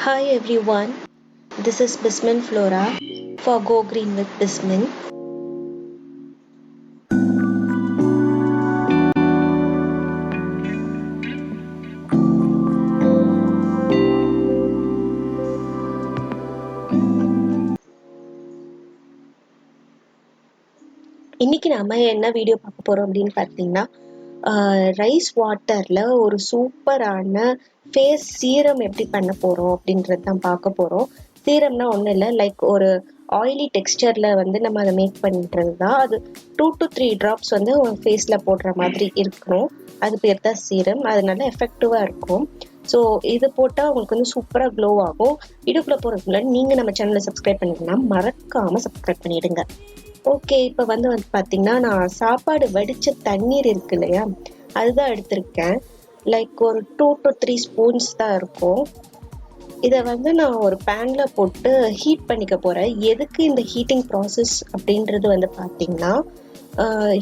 Hi everyone, this is Bismin Flora for Go Green with Bismin. இன்னைக்கு நாம என்ன video பார்க்க போறோம் அப்படின்னு பார்த்தீங்கன்னா ரைஸ் வாட்டர்ல ஒரு சூப்பரான ஃபேஸ் சீரம் எப்படி பண்ண போறோம் அப்படின்றது தான் பார்க்க போறோம். சீரம்னா ஒன்றும் இல்லை, லைக் ஒரு ஆயிலி டெக்ஸ்டர்ல வந்து நம்ம அதை மேக் பண்ணுறது தான். அது 2 to 3 ட்ராப்ஸ் வந்து ஃபேஸ்ல போடுற மாதிரி இருக்கணும். அது பேர் தான் சீரம். அது நல்லா எஃபெக்டிவா இருக்கும். ஸோ இது போட்டால் உங்களுக்கு வந்து சூப்பராக க்ளோ ஆகும். வீடியோக்குள்ளே போகிறதுக்கு முன்னாடி நீங்கள் நம்ம சேனலை சப்ஸ்கிரைப் பண்ணிங்கன்னா மறக்காமல் சப்ஸ்கிரைப் பண்ணிடுங்க. ஓகே, இப்போ வந்து பார்த்தீங்கன்னா நான் சாப்பாடு வடித்த தண்ணீர் இருக்கு இல்லையா, அதுதான் எடுத்திருக்கேன். லைக் ஒரு 2 to 3 ஸ்பூன்ஸ் தான் இருக்கும். இதை வந்து நான் ஒரு பேனில் போட்டு ஹீட் பண்ணிக்க போகிறேன். எதுக்கு இந்த ஹீட்டிங் ப்ராசஸ் அப்படின்றது வந்து பார்த்தீங்கன்னா,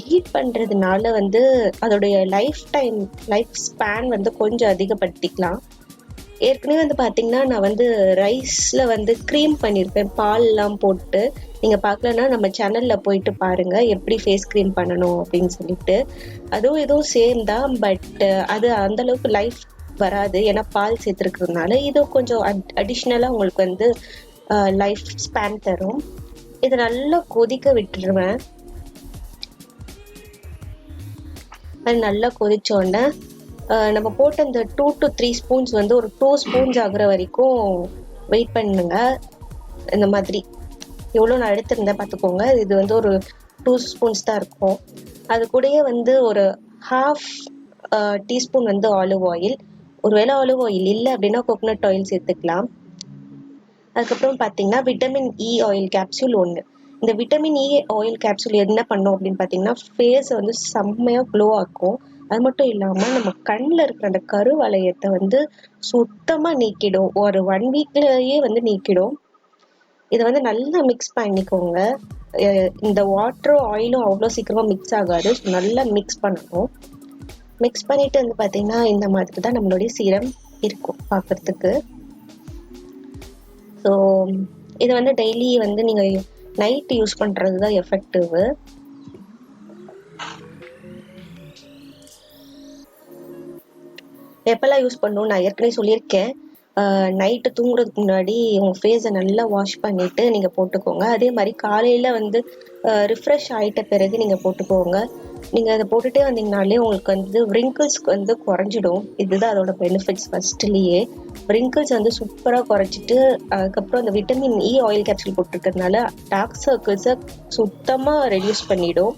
ஹீட் பண்ணுறதுனால வந்து அதோடைய லைஃப் ஸ்பேன் வந்து கொஞ்சம் அதிகப்படுத்திக்கலாம். ஏற்கனவே வந்து பார்த்தீங்கன்னா நான் வந்து ரைஸில் வந்து க்ரீம் பண்ணியிருப்பேன், பால்லாம் போட்டு. நீங்கள் பார்க்கலன்னா நம்ம சேனலில் போயிட்டு பாருங்கள் எப்படி ஃபேஸ் க்ரீம் பண்ணணும் அப்படின்னு சொல்லிட்டு. அதுவும் இதுவும் சேம் தான், பட் அது அந்தளவுக்கு லைஃப் வராது, ஏன்னா பால் சேர்த்துருக்கிறதுனால. இது கொஞ்சம் அடிஷ்னலாக உங்களுக்கு வந்து லைஃப் ஸ்பேன் தரும். இதை நல்லா கொதிக்க விட்டுருவேன். அது நல்லா கொதிச்சோடனே நம்ம போட்ட இந்த 2 to 3 ஸ்பூன்ஸ் வந்து ஒரு 2 ஸ்பூன்ஸ் ஆகுற வரைக்கும் வெயிட் பண்ணுங்க. இந்த மாதிரி எவ்வளோ நான் எடுத்திருந்தேன் பார்த்துக்கோங்க. இது வந்து ஒரு 2 ஸ்பூன்ஸ் தான் இருக்கும். அது கூடயே வந்து ஒரு ஹாஃப் டீஸ்பூன் வந்து ஆலிவ் ஆயில். ஒருவேளை ஆலிவ் ஆயில் இல்லை அப்படின்னா கோகோனட் ஆயில் சேர்த்துக்கலாம். அதுக்கப்புறம் பார்த்தீங்கன்னா விட்டமின் இ ஆயில் கேப்சூல் ஒன்று. இந்த விட்டமின் இ ஆயில் கேப்சூல் என்ன பண்ணும் அப்படின்னு பார்த்தீங்கன்னா ஃபேஸை வந்து செம்மையாக க்ளோ ஆக்கும். அது மட்டும் இல்லாமல் நம்ம கண்ணில் இருக்கிற அந்த கருவளையத்தை வந்து சுத்தமாக நீக்கிடும். ஒரு 1 வீக்லேயே வந்து நீக்கிடும். இதை வந்து நல்லா மிக்ஸ் பண்ணிக்கோங்க. இந்த வாட்டரும் ஆயிலும் அவ்வளோ சீக்கிரமாக மிக்ஸ் ஆகாது. நல்லா மிக்ஸ் பண்ணணும். மிக்ஸ் பண்ணிட்டு வந்து பார்த்தீங்கன்னா இந்த மாதிரி தான் நம்மளுடைய சீரம் இருக்கும் பார்க்குறதுக்கு. ஸோ இதை வந்து டெய்லி வந்து நீங்கள் நைட் யூஸ் பண்ணுறது தான் எஃபெக்டிவ். எப்பெல்லாம் யூஸ் பண்ணணும் நான் ஏற்கனவே சொல்லியிருக்கேன். நைட்டு தூங்குறதுக்கு முன்னாடி உங்கள் ஃபேஸை நல்லா வாஷ் பண்ணிவிட்டு நீங்கள் போட்டுக்கோங்க. அதே மாதிரி காலையில் வந்து ரிஃப்ரெஷ் ஆகிட்ட பிறகு நீங்கள் போட்டுக்கோங்க. நீங்கள் அதை போட்டுகிட்டே வந்தீங்கனாலே உங்களுக்கு வந்து wrinkles வந்து குறைஞ்சிடும். இதுதான் அதோட பெனிஃபிட்ஸ். ஃபஸ்ட்லேயே wrinkles வந்து சூப்பராக குறைச்சிட்டு, அதுக்கப்புறம் அந்த விட்டமின் இ ஆயில் கேப்சூல் போட்டிருக்கிறதுனால டார்க் சர்க்கிள்ஸை சுத்தமாக ரெடியூஸ் பண்ணிடும்.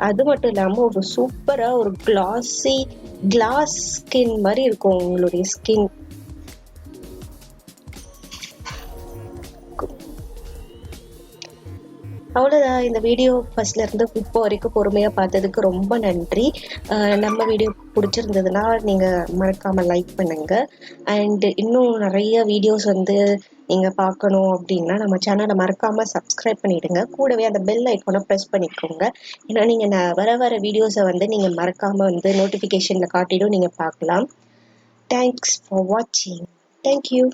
அது மட்டும் இல்லாமல் ஒரு சூப்பராக ஒரு கிளாஸ் ஸ்கின் மாதிரி இருக்கும் உங்களுடைய ஸ்கின். அவ்வளோதான். இந்த வீடியோ ஃபர்ஸ்ட்லேருந்து இப்போ வரைக்கும் பொறுமையாக பார்த்ததுக்கு ரொம்ப நன்றி. நம்ம வீடியோ பிடிச்சிருந்ததுன்னா நீங்கள் மறக்காமல் லைக் பண்ணுங்கள். அண்ட் இன்னும் நிறைய வீடியோஸ் வந்து நீங்கள் பார்க்கணும் அப்படின்னா நம்ம சேனலை மறக்காமல் சப்ஸ்கிரைப் பண்ணிவிடுங்க. கூடவே அந்த பெல் ஐக்கானை ப்ரெஸ் பண்ணிக்கோங்க. ஏன்னா நீங்கள் வர வீடியோஸை வந்து நீங்கள் மறக்காமல் வந்து நோட்டிஃபிகேஷனில் காட்டிடும் நீங்கள் பார்க்கலாம். தேங்க்ஸ் ஃபார் வாட்சிங். தேங்க்யூ.